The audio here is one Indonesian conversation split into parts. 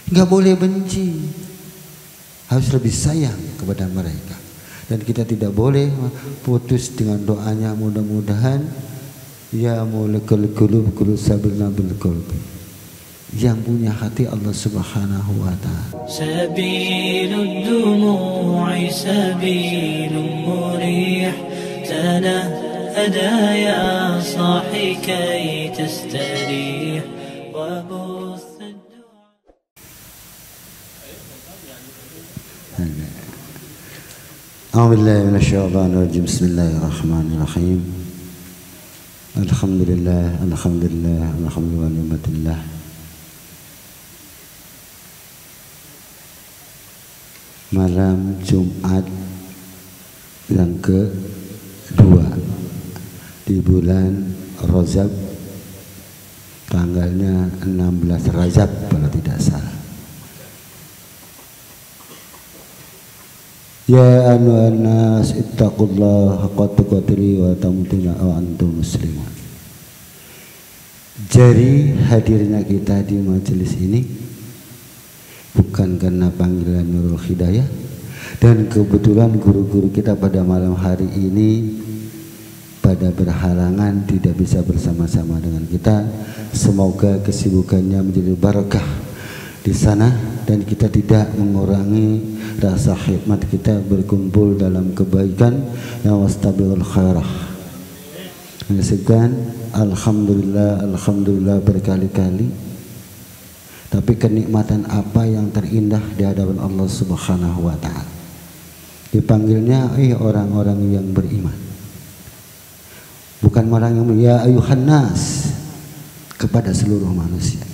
Nggak boleh benci, harus lebih sayang kepada mereka. Dan kita tidak boleh putus dengan doanya, mudah-mudahan ya mulikul qulub qul sabilna bil qalbi. Yang punya hati Allah Subhanahu wa taala. Sabilud dumu'i sabilun murih tanahada ya sahi kay tastarih wa buth ad-du'a. A'udzubillahi minasyaitonir rajim. Bismillahirrahmanirrahim. Alhamdulillah, alhamdulillah, alhamdulillah. Malam Jumat yang kedua di bulan Rajab, tanggalnya 16 Rajab kalau tidak salah. Ya ayyuhan nas ittaqullaha haqqa tuqatih wa tamutunna wa antum muslimun. Jadi hadirnya kita di majelis ini bukan karena panggilan Nurul Hidayah, dan kebetulan guru-guru kita pada malam hari ini pada berhalangan tidak bisa bersama-sama dengan kita. Semoga kesibukannya menjadi barakah di sana dan kita tidak mengurangi rasa khidmat kita berkumpul dalam kebaikan yang wastabiqul khairah. Segan alhamdulillah, alhamdulillah berkali-kali. Tapi kenikmatan apa yang terindah di hadapan Allah Subhanahu wa taala. Dipanggilnya orang-orang yang beriman. Bukan orang yang ya ayuhan nas, kepada seluruh manusia.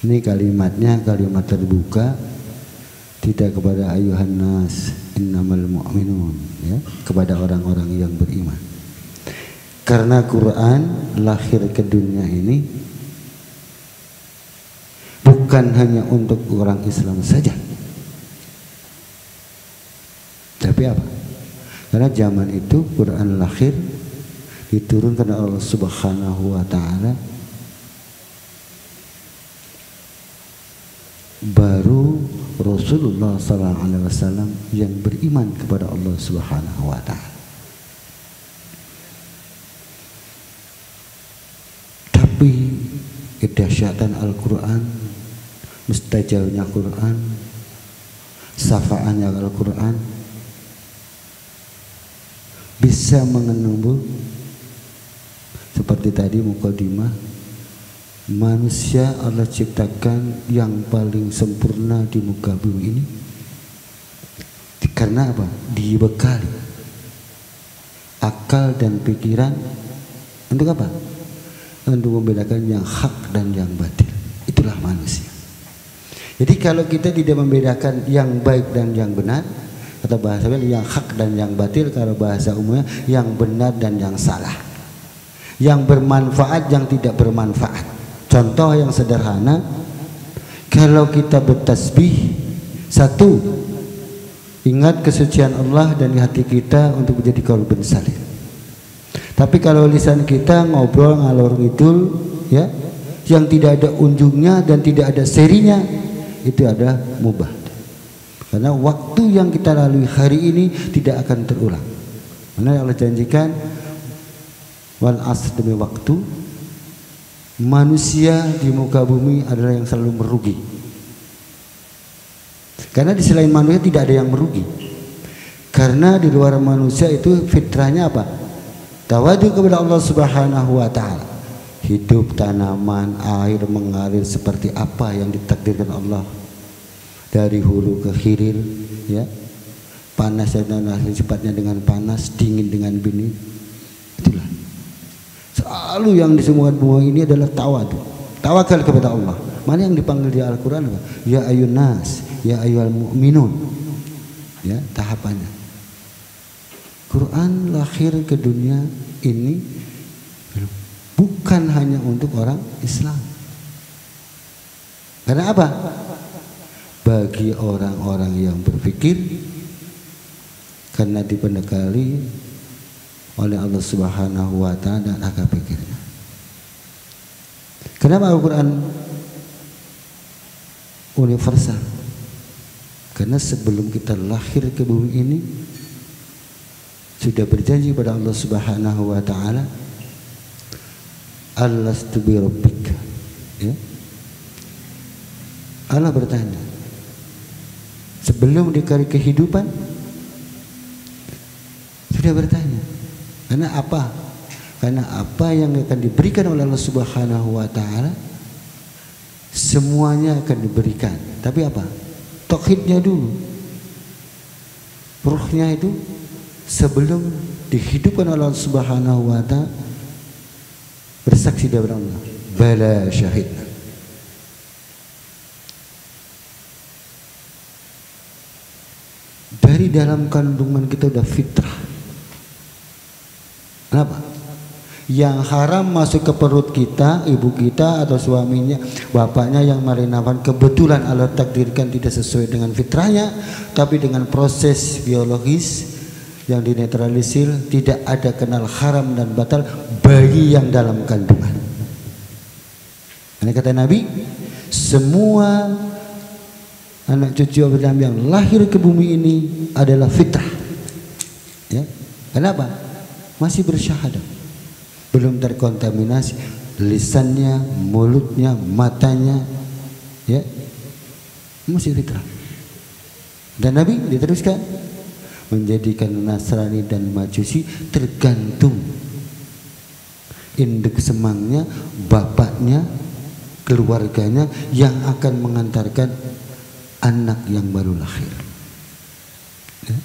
Ini kalimatnya kalimat terbuka, tidak kepada ayuhan nas innamal mu'minun, ya, kepada orang-orang yang beriman. Karena Quran lahir ke dunia ini bukan hanya untuk orang Islam saja. Tapi apa? Karena zaman itu Quran lahir diturunkan oleh Allah Subhanahu wa taala, baru Rasulullah sallallahu alaihi wasallam yang beriman kepada Allah Subhanahu wa taala. Tapi kedahsyatan Al-Quran, mustajabnya Quran, syafaatnya Al-Quran bisa mengenumbu seperti tadi mukadimah, manusia Allah ciptakan yang paling sempurna di muka bumi ini. Karena apa? Dibekali akal dan pikiran untuk apa? Untuk membedakan yang hak dan yang batil. Itulah manusia. Jadi kalau kita tidak membedakan yang baik dan yang benar, kata bahasa yang hak dan yang batil, kalau bahasa umumnya yang benar dan yang salah, yang bermanfaat yang tidak bermanfaat. Contoh yang sederhana, kalau kita bertasbih, satu, ingat kesucian Allah dan di hati kita untuk menjadi qalbun salim. Tapi kalau lisan kita ngobrol ngalor ngidul, ya, yang tidak ada ujungnya dan tidak ada serinya, itu ada mubah. Karena waktu yang kita lalui hari ini tidak akan terulang. Karena Allah janjikan wal asr, demi waktu manusia di muka bumi adalah yang selalu merugi. Karena di selain manusia tidak ada yang merugi. Karena di luar manusia itu fitrahnya apa? Tawadu kepada Allah Subhanahu wa taala. Hidup tanaman, air mengalir seperti apa yang ditakdirkan Allah. Dari hulu ke hilir, ya. Panas dan sifatnya dengan panas, dingin dengan dingin. Itulah. Selalu yang disemukan semua ini adalah tawadu. Tawakal kepada Allah. Mana yang dipanggil di Al-Qur'an apa? Ya ayyuhan nas, ya ayyuhal mu'minun. Ya, tahapannya. Quran lahir ke dunia ini bukan hanya untuk orang Islam. Karena apa? Bagi orang-orang yang berpikir, karena dibekali oleh Allah Subhanahu wa taala dan akal pikirnya. Kenapa Al-Quran universal. Karena sebelum kita lahir ke bumi ini sudah berjanji pada Allah Subhanahu wa taala, alastu bi rabbika, ya. Allah bertanya sebelum dikari kehidupan, sudah bertanya. Karena apa? Karena apa yang akan diberikan oleh Allah Subhanahu wa taala semuanya akan diberikan. Tapi apa? Tauhidnya dulu. Ruhnya itu sebelum dihidupkan oleh Allah Subhanahu wa taala bersaksi dari Allah, bala syahidna. Dari dalam kandungan kita udah fitrah. Kenapa? Yang haram masuk ke perut kita, ibu kita atau suaminya, bapaknya yang marinawan, kebetulan Allah takdirkan tidak sesuai dengan fitrahnya, tapi dengan proses biologis yang dinetralisir, tidak ada kenal haram dan batal bayi yang dalam kandungan. Karena kata Nabi, semua anak cucu Adam yang lahir ke bumi ini adalah fitrah. Ya. Kenapa? Masih bersyahadat. Belum terkontaminasi lisannya, mulutnya, matanya, ya, masih fitrah. Dan Nabi diteruskan menjadikan Nasrani dan Majusi tergantung induk semangnya, bapaknya, keluarganya yang akan mengantarkan anak yang baru lahir. Ya.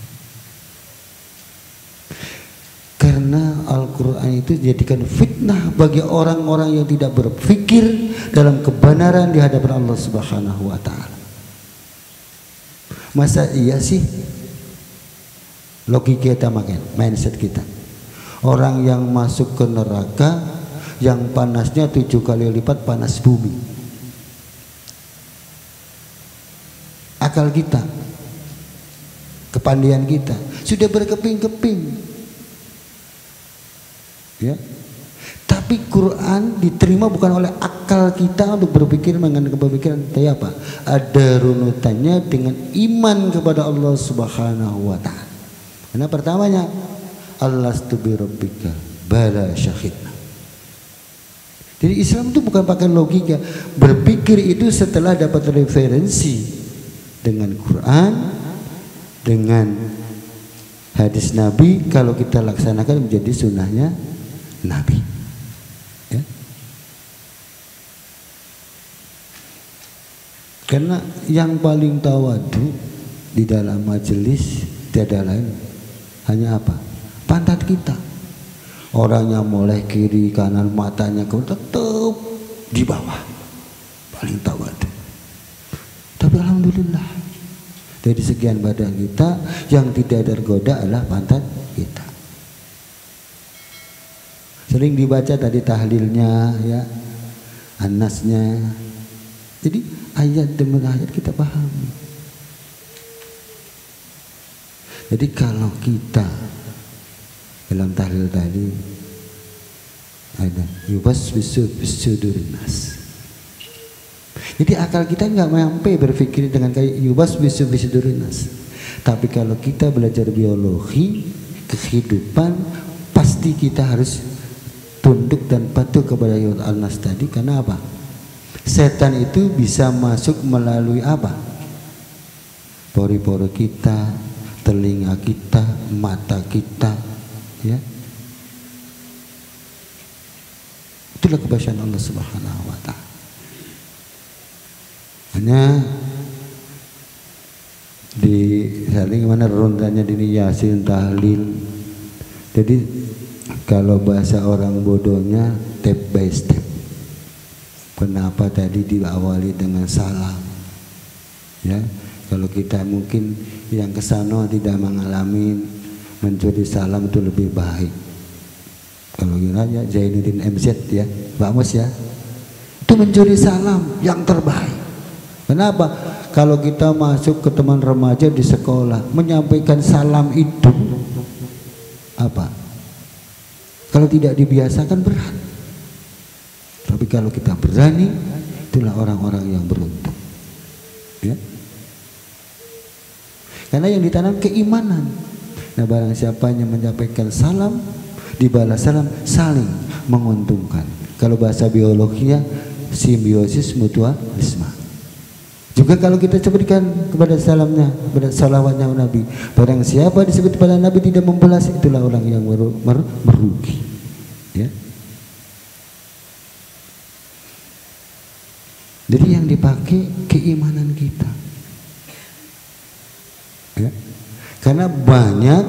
Karena Al-Quran itu dijadikan fitnah bagi orang-orang yang tidak berpikir dalam kebenaran di hadapan Allah Subhanahu wa taala. Masa iya sih logika kita makin, mindset kita, orang yang masuk ke neraka yang panasnya 7 kali lipat panas bumi, akal kita, kepandaian kita sudah berkeping-keping. Ya. Tapi Quran diterima bukan oleh akal kita untuk berpikir mengenai kepikiran, tapi apa? Ada runutannya dengan iman kepada Allah Subhanahu wa taala. Karena pertamanya alastu bi rabbika bala syahidna. Jadi Islam itu bukan pakai logika, berpikir itu setelah dapat referensi dengan Quran, dengan hadis Nabi, kalau kita laksanakan menjadi sunnahnya Nabi. Ya. Karena yang paling tawadu di dalam majelis tiada lain hanya apa? Pantat kita. Orangnya mulai kiri kanan matanya tetap di bawah, paling tawadu. Tapi alhamdulillah dari sekian badan kita yang tidak tergoda adalah pantat kita. Sering dibaca tadi tahlilnya, ya, An-Nasnya. Jadi ayat demi ayat kita pahami. Jadi kalau kita dalam tahlil tadi ada yubaswisu bisudurin nas. Jadi akal kita nggak mampu berpikir dengan kayak yubaswisu bisudurin nas. Tapi kalau kita belajar biologi kehidupan, pasti kita harus tunduk dan patuh kepada ayat Al-Nas tadi. Karena apa? Setan itu bisa masuk melalui apa? Pori-pori kita, telinga kita, mata kita, ya. Itulah kebiasaan Allah Subhanahu wa taala. Hanya di saling mana rondanya dini Yasin, tahlil. Jadi kalau bahasa orang bodohnya step by step. Kenapa tadi diawali dengan salam? Ya, kalau kita mungkin yang kesana tidak mengalami mencuri salam itu lebih baik. Kalau gini ya Zainuddin MZ ya, Pak Mus ya, itu mencuri salam yang terbaik. Kenapa? Kalau kita masuk ke teman remaja di sekolah menyampaikan salam itu apa? Kalau tidak dibiasakan berat. Tapi kalau kita berani, itulah orang-orang yang beruntung. Ya. Karena yang ditanam keimanan. Nah, barang siapa yang menyampaikan salam, dibalas salam, saling menguntungkan. Kalau bahasa biologinya simbiosis mutualisme. Juga kalau kita sebutkan kepada salamnya, kepada salawatnya Nabi, barang siapa disebut pada Nabi tidak membalas, itulah orang yang merugi. Ya. Jadi yang dipakai keimanan kita. Ya. Karena banyak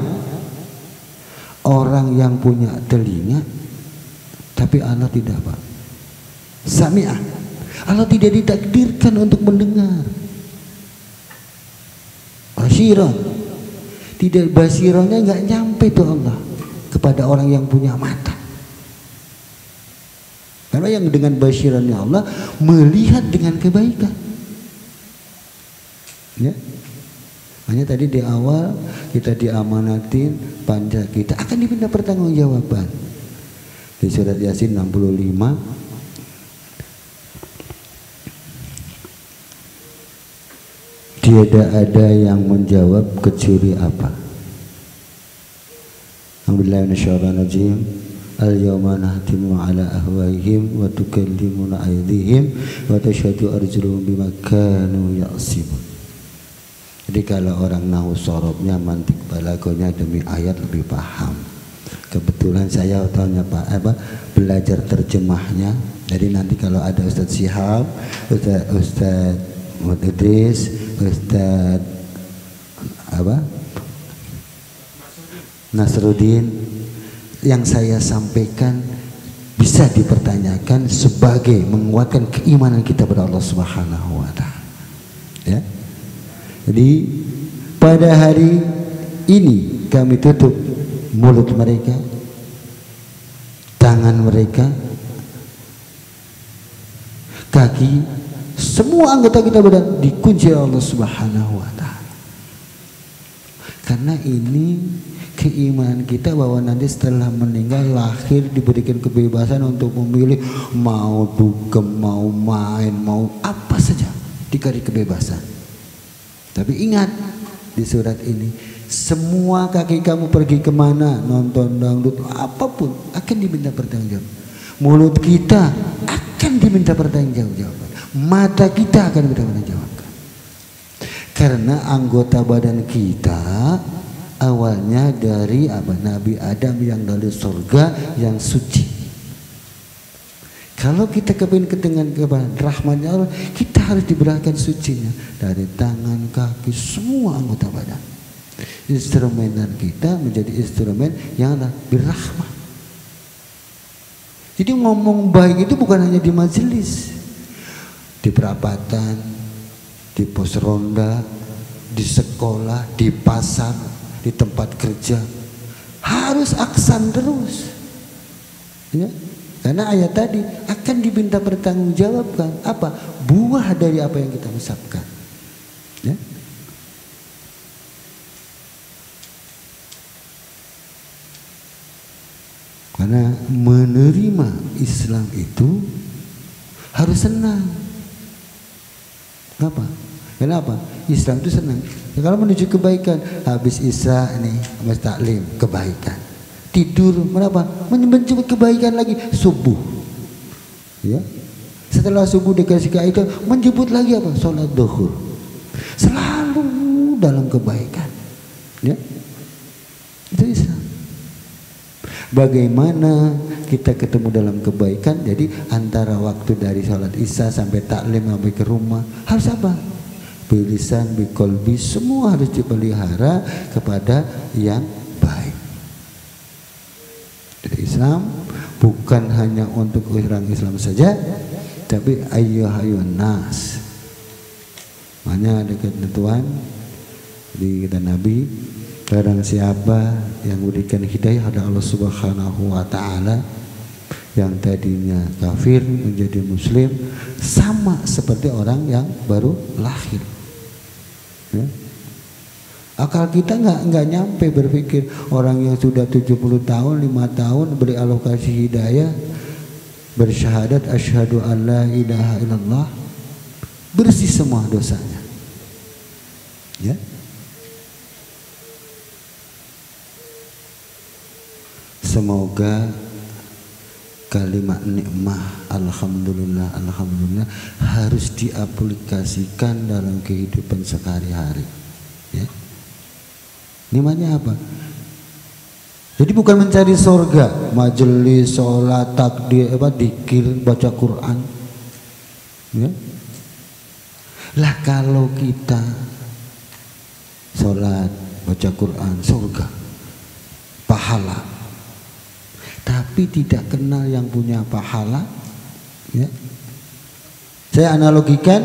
orang yang punya telinga tapi Allah tidak, Pak. Sami'ah. Allah tidak ditakdirkan untuk mendengar. Basirah. Tidak, basirahnya enggak nyampe tuh Allah kepada orang yang punya mata. Karena yang dengan basirahnya Allah melihat dengan kebaikan. Ya. Hanya tadi di awal kita diamanatin panja kita akan diminta pertanggungjawaban. Di surat Yasin 65 tiada ada yang menjawab kecuali apa? Alhamdulillah minasyaitonirrajim. Al-yawma nahtimu ala ahwaihim wa tukallimuna aydihim wa tashhadu arjuluhum bima kanu ya'sibun. Jadi kalau orang nahu sorobnya, mantik balagonya demi ayat lebih paham. Kebetulan saya tahunya belajar terjemahnya. Jadi nanti kalau ada Ustadz Syihab, Ustadz Muhammad Idris, Ustadz Nasruddin, yang saya sampaikan bisa dipertanyakan sebagai menguatkan keimanan kita pada Allah Subhanahu wa taala. Ya. Jadi pada hari ini kami tutup mulut mereka, tangan mereka, kaki, semua anggota kita badan dikunci oleh Allah Subhanahu wa taala. Karena ini keimanan kita bahwa nanti setelah meninggal lahir diberikan kebebasan untuk memilih mau dugem, mau main, mau apa saja, dikasih kebebasan. Tapi ingat di surat ini, semua kaki kamu pergi kemana, nonton dangdut, apapun akan diminta pertanggungjawaban. Mulut kita akan diminta pertanggungjawaban. Mata kita akan diminta pertanggungjawaban. Karena anggota badan kita awalnya dari Nabi Adam yang dari surga yang suci. Kalau kita kepingin dengan rahmatnya Allah, kita harus diberikan sucinya dari tangan, kaki, semua anggota badan. Instrumen kita menjadi instrumen yang berrahmat. Jadi ngomong baik itu bukan hanya di majelis, di perapatan, di pos ronda, di sekolah, di pasar, di tempat kerja, harus aksan terus. Ya. Karena ayat tadi akan diminta pertanggungjawabkan apa? Buah dari apa yang kita ucapkan. Ya. Karena menerima Islam itu harus senang. Kenapa? Kenapa? Islam itu senang. Ya, kalau menuju kebaikan, habis Isya nih, habis taklim, kebaikan. Tidur, kenapa? Menjemput kebaikan lagi, subuh. Ya. Setelah subuh dikasih ke itu, menjemput lagi apa? Sholat duhur. Selalu dalam kebaikan. Ya. Itu Islam. Bagaimana kita ketemu dalam kebaikan? Jadi antara waktu dari sholat Isya sampai taklim sampai ke rumah harus apa? Bilisan, biqolbi, semua harus dipelihara kepada yang baik. Jadi Islam bukan hanya untuk orang Islam saja, tapi ayyuhayun nas. Makanya ada ketentuan di kita Nabi, barang siapa yang memberikan hidayah ada Allah Subhanahu wa taala, yang tadinya kafir menjadi muslim, sama seperti orang yang baru lahir. Ya. Akal kita nggak nyampe berpikir orang yang sudah 70 tahun, 5 tahun beri alokasi hidayah, bersyahadat asyhadu an la ilaha illallah, bersih semua dosanya. Ya. Semoga kalimat nikmah alhamdulillah alhamdulillah harus diaplikasikan dalam kehidupan sehari-hari. Ya. Nikmatnya apa? Jadi bukan mencari surga, majelis, sholat, takdir, dikir, baca Quran. Ya. Lah kalau kita sholat, baca Quran, surga, pahala, tapi tidak kenal yang punya pahala, ya. Saya analogikan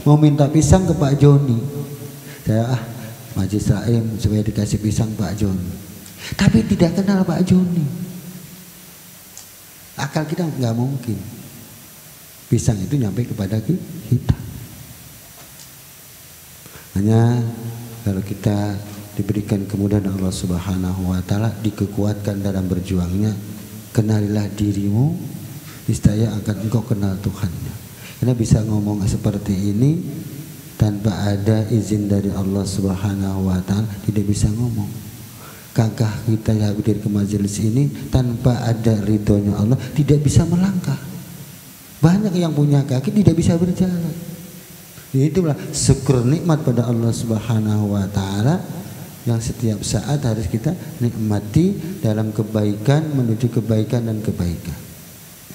mau minta pisang ke Pak Joni, saya Majlis Saim supaya dikasih pisang Pak Joni, tapi tidak kenal Pak Joni, akal kita nggak mungkin pisang itu nyampe kepada kita. Hanya kalau kita diberikan kemudahan Allah Subhanahu wa taala, dikekuatkan dalam berjuangnya, kenalilah dirimu, niscaya akan engkau kenal Tuhannya. Karena bisa ngomong seperti ini tanpa ada izin dari Allah Subhanahu wa taala tidak bisa ngomong. Kagak kita hadir ke majelis ini tanpa ada ridhonya Allah tidak bisa melangkah. Banyak yang punya kaki tidak bisa berjalan. Itulah syukur nikmat pada Allah Subhanahu wa taala yang setiap saat harus kita nikmati dalam kebaikan menuju kebaikan dan kebaikan.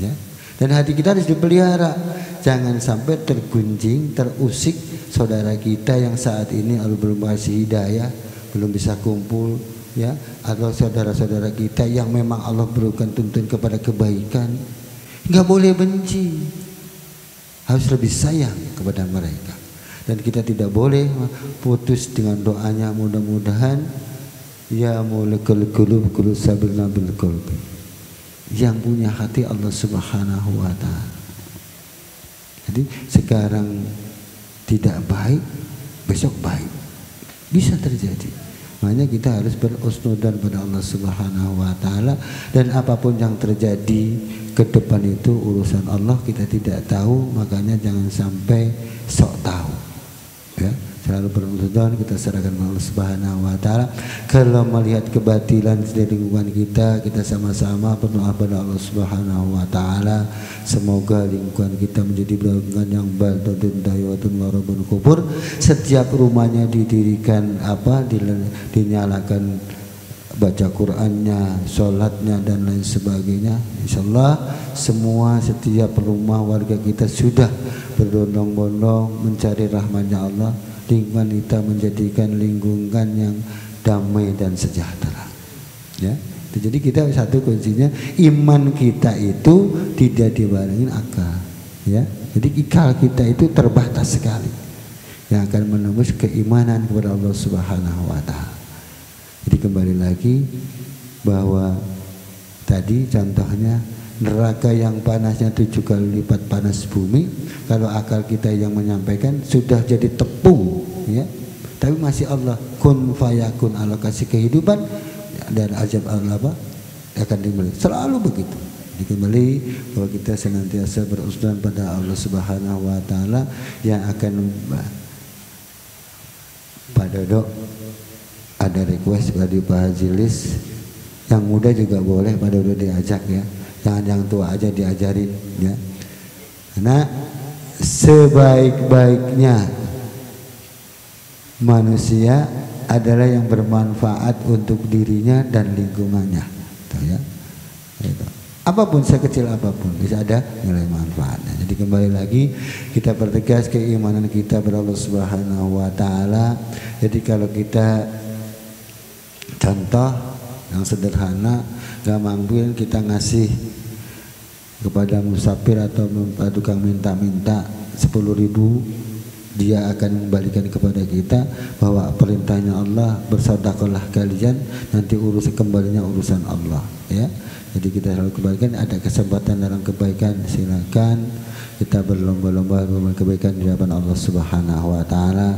Ya. Dan hati kita harus dipelihara, jangan sampai tergunjing, terusik saudara kita yang saat ini belum kasih hidayah, belum bisa kumpul, ya, atau saudara-saudara kita yang memang Allah berikan tuntun kepada kebaikan, nggak boleh benci, harus lebih sayang kepada mereka. Dan kita tidak boleh putus dengan doanya, mudah-mudahan ya mulikul qulub qul sabilna bil qalbi. Yang punya hati Allah Subhanahu wa taala. Jadi sekarang tidak baik, besok baik. Bisa terjadi. Makanya kita harus berusnudzon pada Allah Subhanahu wa taala, dan apapun yang terjadi ke depan itu urusan Allah, kita tidak tahu, makanya jangan sampai sok tahu. Ya, selalu berusnudzon, kita serahkan kepada Allah Subhanahu wa taala. Kalau melihat kebatilan di lingkungan kita, kita sama-sama berdoa kepada Allah Subhanahu wa taala, semoga lingkungan kita menjadi lingkungan yang baldatun tayyibun wa rabbun ghafur. Setiap rumahnya didirikan dinyalakan baca Qur'annya, sholatnya dan lain sebagainya. Insyaallah semua setiap rumah warga kita sudah berbondong-bondong mencari rahmatnya Allah. Lingkungan kita menjadikan lingkungan yang damai dan sejahtera. Ya, jadi kita satu kuncinya iman kita itu tidak dibarengin akal. Ya, jadi akal kita itu terbatas sekali yang akan menembus keimanan kepada Allah Subhanahu wa taala. Jadi kembali lagi bahwa tadi contohnya neraka yang panasnya 7 kali lipat panas bumi, kalau akal kita yang menyampaikan sudah jadi tepung, ya. Tapi masih Allah kun fayakun, Allah kasih kehidupan dan azab Allah akan dimulai. Selalu begitu. Dikembali bahwa kita senantiasa berusnudzon pada Allah Subhanahu wa taala yang akan pada ada request dari Pak Haji Lis, yang muda juga boleh, pada udah diajak ya, jangan yang tua aja diajarin ya. Karena sebaik-baiknya manusia adalah yang bermanfaat untuk dirinya dan lingkungannya, tuh ya. Gitu. Apapun, sekecil apapun bisa ada nilai manfaatnya. Jadi kembali lagi kita pertegas keimanan kita kepada Allah Subhanahu wa taala. Jadi kalau kita contoh yang sederhana, gampang kita ngasih kepada musafir atau tukang minta-minta 10.000, dia akan membalikan kepada kita bahwa perintahnya Allah, bersedekahlah kalian, nanti kembalinya urusan Allah, ya. Jadi kita selalu kembalikan, ada kesempatan dalam kebaikan silakan kita berlomba-lomba kebaikan di hadapan Allah Subhanahu wa taala.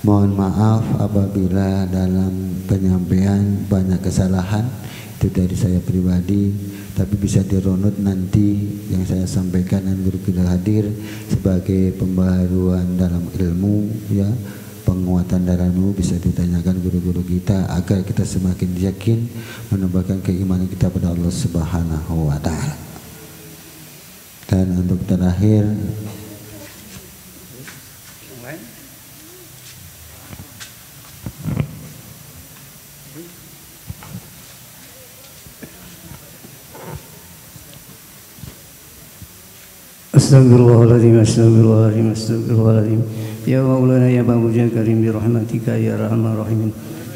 Mohon maaf apabila dalam penyampaian banyak kesalahan, itu dari saya pribadi, tapi bisa dirunut nanti yang saya sampaikan dan guru kita hadir sebagai pembaharuan dalam ilmu, ya, penguatan dalammu bisa ditanyakan guru-guru kita agar kita semakin yakin menambahkan keimanan kita pada Allah Subhanahu wa taala. Dan untuk terakhir Astagfirullahaladzim, astagfirullahaladzim, astagfirullahaladzim. Ya Maulana ya Bangujal Karim birahmatika ya Rahman Rahimin.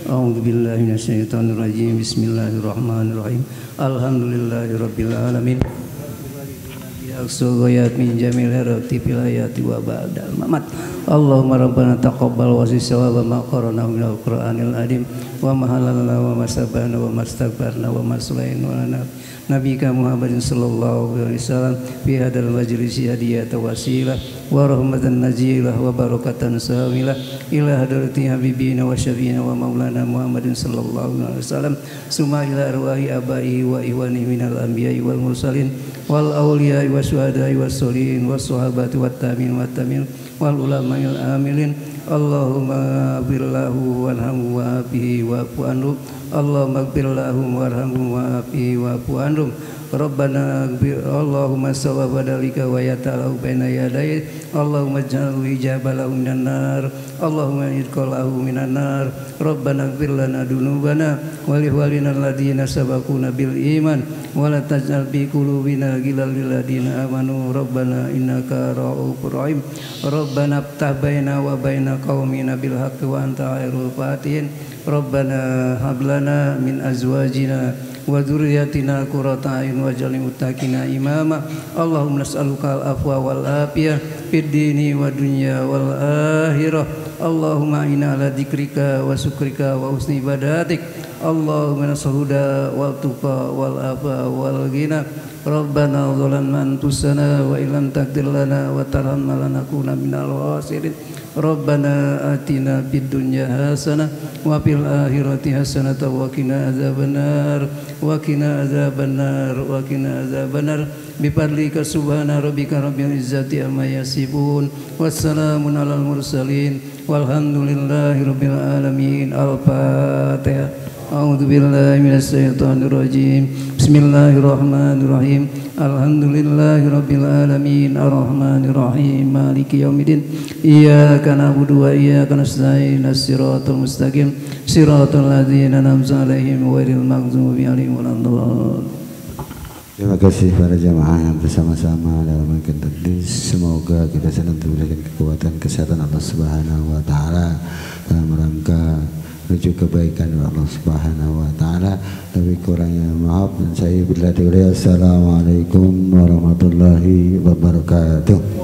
A'udzu billahi minasyaitonir rajim. Bismillahirrahmanirrahim. Alhamdulillahirabbil alamin. Aqsogayat min jamil harati fil hayati wa ba'dal mamat. Allahumma rabbana taqabbal wa sawaba ma qara'na minal Qur'anil adim wa ma halalna wa ma sabana wa mastaghfarna wa maslain wa lana nabiyika Muhammadin sallallahu alaihi wasallam fi hadal majlis hadiyatan wasilah wa rahmatan nazilah wa barakatan samilah ila hadrati habibina wa syafiina wa maulana Muhammadin sallallahu alaihi wasallam summa ila arwahi abai wa iwani minal anbiya'i wal mursalin wal awliya'i wa syuhada'i was solihin was sahabati wat tabi'in wat tabi'in wal ulama'il amilin. Allahumma ighfirlahu warhamhu wa'afihi wa'fu anhu. Allahumma ighfirlahu warhamhu wa'afihi wa'fu anhu. Rabbana Allahumma sawwa badalika wa yatalahu baina yadayhi. Allahumma ij'alhu hijabalahu minan nar. Allahumma idkhalahu minan nar. Rabbana ighfir lana dunubana wa li ikhwanina alladziina sabaquna bil iman wa la taj'al fi qulubina ghillan lil ladziina amanu. Rabbana innaka ra'ufur rahim. Rabbana iftah baina wa baina qaumina bil haqqi wa anta khairul fatihin. Rabbana hab lana min azwajina wa dzurriyyatina qurrata a'yun waj'alna muttaqina imama. Allahumma nas'aluka al-afwa wal afiyah fid dini wa dunya wal akhirah. Allahumma inna ala dzikrika wa syukrika wa husni ibadatik. Allahumma nas'aluka wal tuqa wal afa wal ghina. Rabbana zalamna anfusana wa illam taghfir lana wa tarhamna lanakunanna minal khasirin. Rabbana atina fid dunya hasanah wa fil akhirati hasanah wa qina adzabannar wa qina adzabannar wa qina adzabannar bi fadlika subhana rabbika rabbil izzati amma yasifun wassalamun alal mursalin walhamdulillahi rabbil alamin. Al-Fatihah. A'udzu billahi minasyaitonir rajim. Bismillahirrahmanirrahim. Alhamdulillahirabbil alamin arrahmanir rahim maliki yaumiddin. Iyyaka na'budu wa iyyaka nasta'in. Shiratal mustaqim shiratal ladzina an'amta 'alaihim ghairil maghdubi 'alaihim waladdallin. Terima kasih para jamaah yang bersama-sama dalam rangkaian tadris. Semoga kita senantiasa diberikan kekuatan kesehatan Allah Subhanahu wa taala dalam rangka menuju kebaikan Allah Subhanahu wa taala. Lebih kurangnya maaf dan saya bila Assalamualaikum warahmatullahi wabarakatuh.